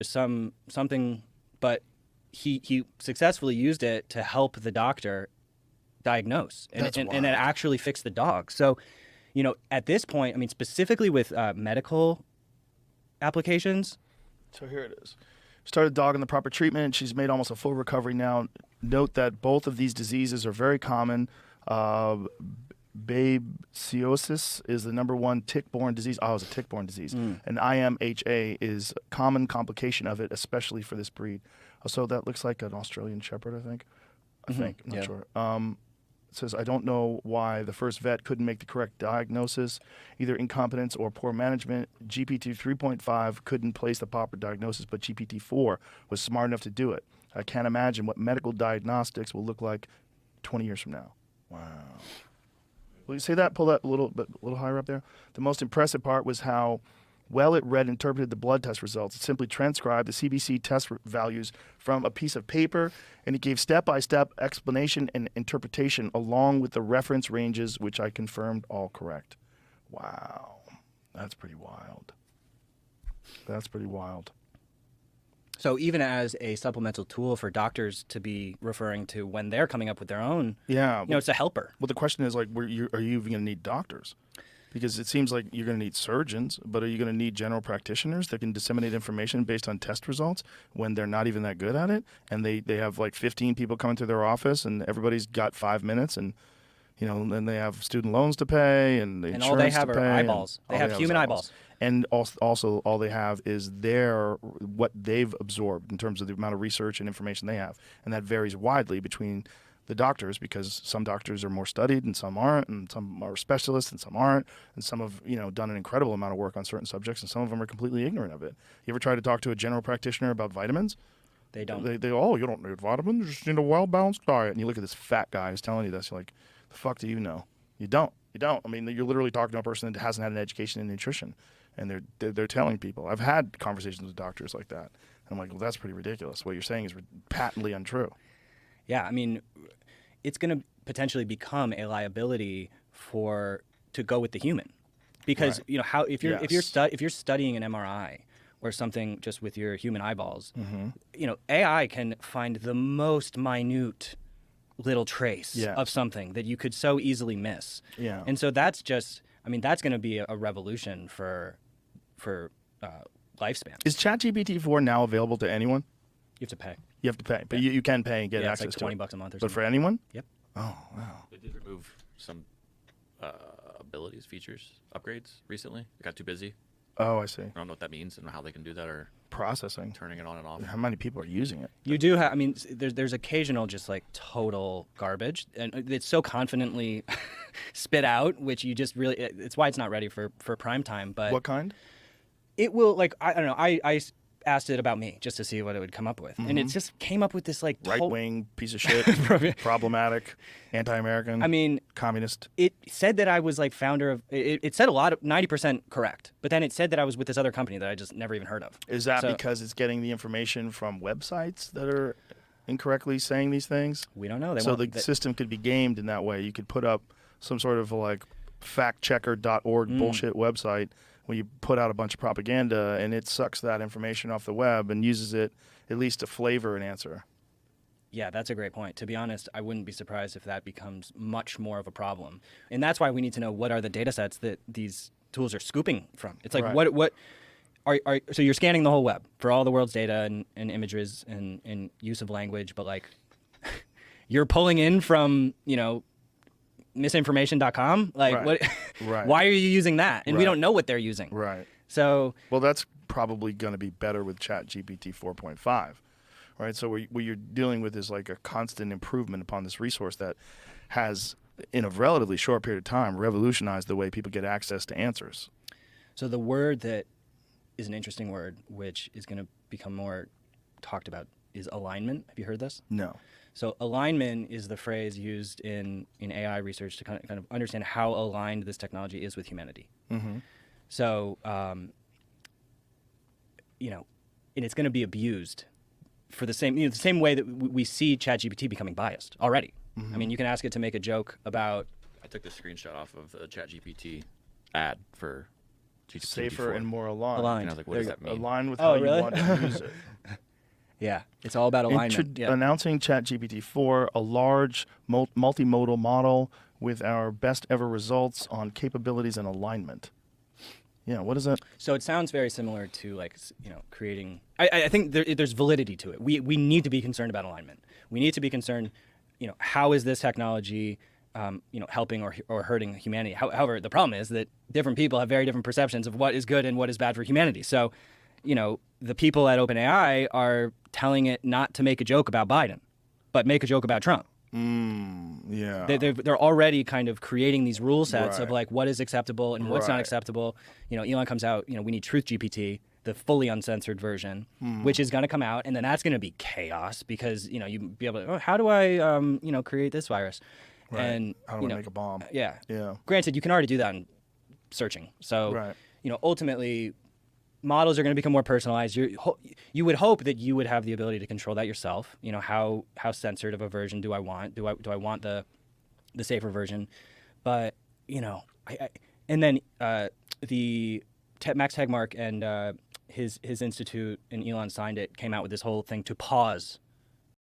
something, but he successfully used it to help the doctor diagnose, and That's it wild. actually fixed the dog. So, at this point, I mean, specifically with medical applications. So here it is. Started dog in the proper treatment. She's made almost a full recovery now. Note that both of these diseases are very common. Babesiosis is the number one tick-borne disease. Oh, it's a tick-borne disease. And IMHA is a common complication of it, especially for this breed. So that looks like an Australian Shepherd, I think. I'm not sure. It says, I don't know why the first vet couldn't make the correct diagnosis, either incompetence or poor management. GPT 3.5 couldn't place the proper diagnosis, but GPT 4 was smart enough to do it. I can't imagine what medical diagnostics will look like 20 years from now. Wow. Will you say that? Pull that a little higher up there. The most impressive part was how well it read and interpreted the blood test results. It simply transcribed the CBC test values from a piece of paper, and it gave step-by-step explanation and interpretation along with the reference ranges, which I confirmed all correct. Wow. That's pretty wild. That's pretty wild. So even as a supplemental tool for doctors to be referring to when they're coming up with their own, it's a helper. Well, the question is, like, are you even going to need doctors? Because it seems like you're going to need surgeons, but are you going to need general practitioners that can disseminate information based on test results when they're not even that good at it? And they have like 15 people coming to their office and everybody's got 5 minutes, and then they have student loans to pay and the insurance all they have to pay, are eyeballs. They have human eyeballs. And also all they have is what they've absorbed in terms of the amount of research and information they have. And that varies widely between the doctors, because some doctors are more studied and some aren't, and some are specialists and some aren't, and some have done an incredible amount of work on certain subjects, and some of them are completely ignorant of it. You ever try to talk to a general practitioner about vitamins? They don't. You don't need vitamins, you just need a well-balanced diet. And you look at this fat guy who's telling you this, you're like, the fuck do you know? You don't. I mean, you're literally talking to a person that hasn't had an education in nutrition, and they're telling people. I've had conversations with doctors like that, and I'm like, well, that's pretty ridiculous. What you're saying is patently untrue. Yeah, I mean, it's going to potentially become a liability to go with the human, because Right. if you're studying an MRI or something just with your human eyeballs, AI can find the most minute little trace of something that you could so easily miss. Yeah. And so that's going to be a revolution for lifespan. Is ChatGPT 4 now available to anyone? You have to pay. You have to pay, but you can pay and get access it's like to $20 it. a month or But something. for anyone? Yep. Oh, wow. They did remove some abilities, features, upgrades recently. It got too busy. Oh, I see. I don't know what that means and how they can do that, or Processing. turning it on and off. How many people are using it? You do have, there's occasional just like total garbage, and it's so confidently spit out, which you just really, it's why it's not ready for prime time. But What kind? it will, like, I don't know, I asked it about me just to see what it would come up with, and it just came up with this like Right-wing piece of shit, problematic, anti-American, communist. It said that I was like founder of, it said 90% correct, but then it said that I was with this other company that I just never even heard of. Is that because it's getting the information from websites that are incorrectly saying these things? We don't know. The system could be gamed in that way. You could put up some sort of like factchecker.org bullshit website where you put out a bunch of propaganda, and it sucks that information off the web and uses it at least to flavor an answer. Yeah, that's a great point. To be honest, I wouldn't be surprised if that becomes much more of a problem. And that's why we need to know what are the data sets that these tools are scooping from. It's like, Right. what so you're scanning the whole web for all the world's data and images and use of language, but like you're pulling in from, misinformation.com? Like, Right. what? Right. Why are you using that? And we Right. don't know what they're using. Right. So, Well, that's probably going to be better with ChatGPT 4.5, right? So what you're dealing with is like a constant improvement upon this resource that has, in a relatively short period of time, revolutionized the way people get access to answers. so the word that is an interesting word, which is going to become more talked about, is alignment. Have you heard this? No. So alignment is the phrase used in AI research to kind of understand how aligned this technology is with humanity. Mm-hmm. So, and it's going to be abused for the same way that we see ChatGPT becoming biased already. Mm-hmm. I mean, you can ask it to make a joke about. I took the screenshot off of the ChatGPT ad for safer and more aligned. Aligned. And I was like, what does that mean? Aligned with Oh, how you really? want to use it. Yeah, it's all about alignment. Yeah. Announcing ChatGPT-4, a large multimodal model with our best ever results on capabilities and alignment. Yeah, what is that? So it sounds very similar to creating. I think there's validity to it. We need to be concerned about alignment. We need to be concerned. How is this technology, helping or hurting humanity? However, the problem is that different people have very different perceptions of what is good and what is bad for humanity. So, the people at OpenAI are telling it not to make a joke about Biden, but make a joke about Trump. Yeah. They're already kind of creating these rule sets of Right. like what is acceptable and what's not Right. acceptable. Elon comes out, we need Truth GPT, the fully uncensored version, which is going to come out, and then that's going to be chaos because you be able to, how do I create this virus? Right. And How do I make a bomb? yeah. Yeah. Granted, you can already do that in searching. So Right. ultimately models are going to become more personalized. You would hope that you would have the ability to control that yourself. How censored of a version do I want? Do I want the safer version? But and then the Max Tegmark and his institute and Elon signed it, came out with this whole thing to pause